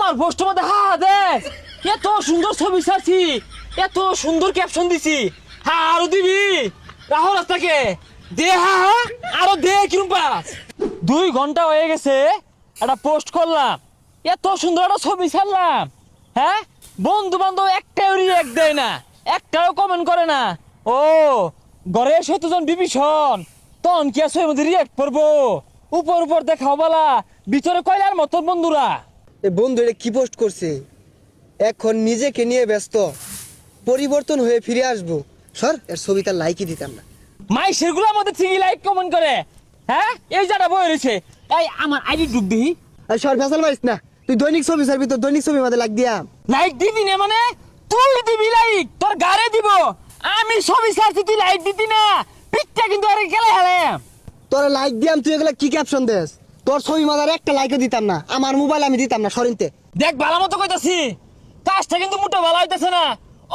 আমার পোস্ট মধ্যে হা দেখ, এত সুন্দর ছবি ছাড়ছি, এত সুন্দর ক্যাপশন দিছি। হ্যাঁ আরো দিবি, রাহো রাস্তাকে দে। হ্যাঁ আরো দে। কিরম পাস 2 ঘন্টা হয়ে গেছে, একটা পোস্ট করলাম, এত সুন্দর একটা ছবি ছাড়লাম। হ্যাঁ বন্ধু বান্ধব একটাও রিয়েক্ট দেয় না, একটাও কমেন্ট করে না। ও ঘরে 17 জন বিভীষণ, তখন কি আছে মধ্যে রিয়েক্ট করবো? উপর উপর দেখাও বালা, ভিতরে কয়লার মতো বন্ধুরা। এ বন্ধু এটা কি পোস্ট করছে? এখন নিজেকে নিয়ে ব্যস্ত, পরিবর্তন হয়ে ফিরে আসবো। সর, এর ছবি তার লাইকই দিতাম না। মাই সেগুলো আমাদের ঠিকই লাইক কমেন্ট করে। হ্যাঁ এই যাটা বই রয়েছে, এই আমার আইডি ডুব দিই। আর সর ফেসাল মারিস না, তুই দৈনিক ছবি ছাড়বি, তোর দৈনিক ছবি মাঝে লাইক দিয়াম। লাইক দিবি না মানে? তুই দিবি লাইক, তোর গাড়ে দিব। আমি ছবি ছাড়ছি, তুই লাইক দিতি না, পিকটা কিন্তু আরে খেলা হেলাম। তোরা লাইক দিয়াম, তুই এগুলা কি ক্যাপশন দেস? তোর ছবি মাঝে একটা লাইকও দিতাম না, আমার মোবাইল আমি দিতাম না সরিনতে। দেখ ভালো মতো কইতাছি, কাজটা কিন্তু মোটা ভালো হইতাছে না,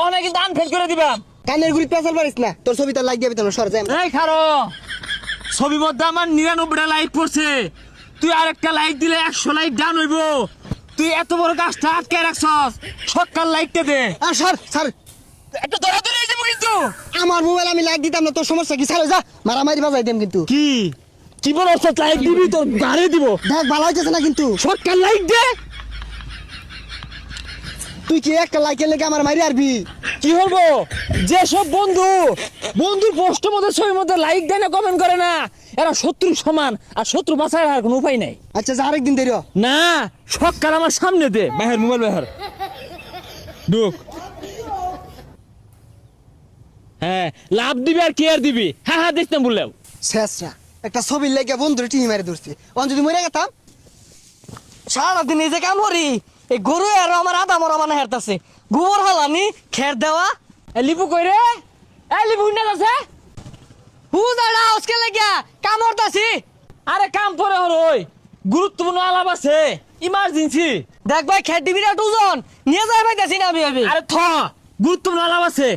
অনেক কিন্তু আনফেল করে দিবাম। কানের গুড়ি পেঁচাল পারিস না, তোর ছবি তার লাইক দিয়ে দিতাম না, সর যাই। এই খারো, ছবি মধ্যে আমার 99টা লাইক পড়ছে, তুই আরেকটা লাইক দিলে 100 লাইক ডান হইব। তুই এত বড় কাজটা আটকে রাখছস, সকাল লাইকটা দে। আর সর সর, একটা দৌড়াদৌড়ি হয়ে যাবো কিন্তু। আমার মোবাইল আমি লাইক দিতাম না, তোর সমস্যা কি? ছাড়ো যা, মারামারি বাজাই দেম কিন্তু। কি কি বল, লাইক দিবি তোর গাড়ি দিব। দেখ ভালো হইতেছে না কিন্তু, সকাল লাইক দে। তুই কি একটা লাইকের লেগে আমার মারি আরবি? কি হবো, যেসব বন্ধু বন্ধুর পোস্টের মধ্যে ছবির মধ্যে লাইক দেয় না, কমেন্ট করে না, এরা শত্রুর সমান, আর শত্রু বাঁচার আর কোনো উপায় নাই। আচ্ছা যা, আরেকদিন দেরি হ। না, সকাল আমার সামনে দে, বাহির মোবাইল বাহির ঢুক। হ্যাঁ লাভ দিবি আর কেয়ার দিবি। হ্যাঁ হ্যাঁ দেখতে বললেও শেষরা একটা ছবির লেগে বন্ধুরে টিহি মারি ধরছি, অন যদি মরে গেতাম। সারাদিন এই যে কাম করি, এই গরু আর আমার আদা মরা মানে হেরতাছে, গোবর হালানি খের দেওয়া। লিপু কই রে? লিপু না আছে হুদাড়া আজকে লাগিয়া কাম করতাছি। আরে কাম পরে হরই, গুরুত্বপূর্ণ আলাপ আছে, ইমার্জেন্সি। দেখ ভাই, খের দিবি না দুজন নিয়ে যাই পাইতাছি না আমি। আরে গুরুত্বপূর্ণ আলাপ আছে।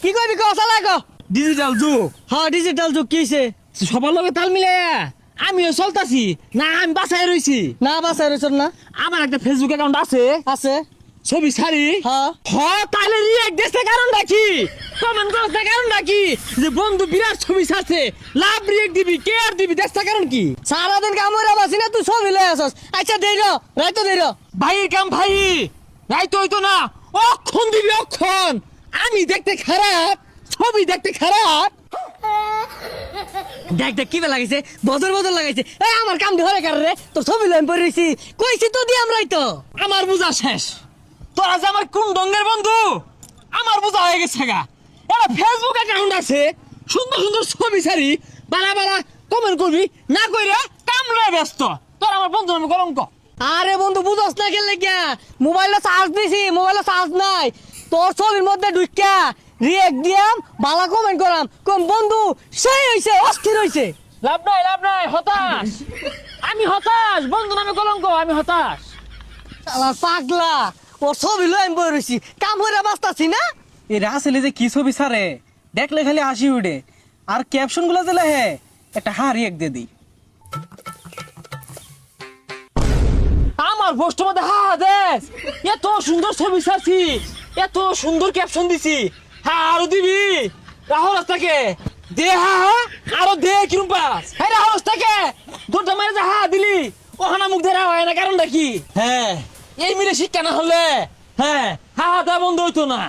কি কইবি কথা লাগো? ডিজিটাল যুগ। হ্যাঁ ডিজিটাল যুগ, কিছে? সবার লগে তাল মিলে আমিও চলতাছি না, আমি বাসায় রইছি। না বাসায় রইছ না? আমার একটা ফেসবুক অ্যাকাউন্ট আছে, আছে ছবি ছাড়ি। হ্যাঁ তাহলে রিয়েক্ট দেশে কারণ নাকি, কমেন্ট করতে কারণ নাকি, যে বন্ধু বিরাট ছবি ছাড়ছে, লাভ রিয়েক্ট দিবি, কেয়ার দিবি, দেশটা কারণ কি? সারাদিন কামড়া বাসি না, তুই ছবি লয়ে আসস। আচ্ছা দেই র, রাইতো দেই র। ভাইয়ের কাম ভাই, রাইতো হইতো না, অক্ষণ দিবি অক্ষণ। আমি দেখতে খারাপ, ছবি দেখতে খারাপ। দেখ দেখ কি লাগাইছে, বদল বদল লাগাইছে। এই আমার কাম ধরে কার রে, তোর ছবি লইম পড়েছি, কইছি তো দি আমরাই তো। আমার বোঝা শেষ, তোরা যে আমার কোন ডঙ্গের বন্ধু, আমার বোঝা হয়ে গেছে গা। এটা ফেসবুক অ্যাকাউন্ট আছে, সুন্দর সুন্দর ছবি ছাড়ি, বালা বালা কমেন্ট করবি, না কইরা কাম লয়ে ব্যস্ত। তোর আমার বন্ধু নামে কলঙ্ক। আরে বন্ধু বুঝস না খেলে গিয়া, মোবাইলে চার্জ দিছি, মোবাইলে চার্জ নাই। তোর ছবির মধ্যে ঢুকিয়া রিয়েক্ট দিয়াম, ভালো কমেন্ট করাম, কম বন্ধু সেই হইছে, অস্থির হইছে। লাভ নাই লাভ নাই, হতাশ আমি, হতাশ। বন্ধু নামে কলঙ্ক, আমি হতাশ। শালা পাগলা, ওর ছবি লইম পড়েছি, কাম হইরা বাঁচতাছি না। এই রাসেলে যে কি ছবি ছাড়ে, দেখলে খালি হাসি উঠে, আর ক্যাপশন গুলো দিলে হে একটা হারি এক দিয়ে দিই। আমার পোস্টের মধ্যে হা দেখ, এত সুন্দর ছবি ছাড়ছি, এত সুন্দর ক্যাপশন দিছি। হ্যাঁ আরো দিবি, রাহো রাস্তাকে দে। হ্যাঁ আরো দে। কিরম পাস? হ্যাঁ রাহো রাস্তাকে দুটা মারে যা হা দিলি, ওখানে মুখ ধরা হয় না, কারণটা কি? হ্যাঁ এই মিলে শিক্ষা না হলে হ্যাঁ হা হা দেওয়া বন্ধ হইতো না।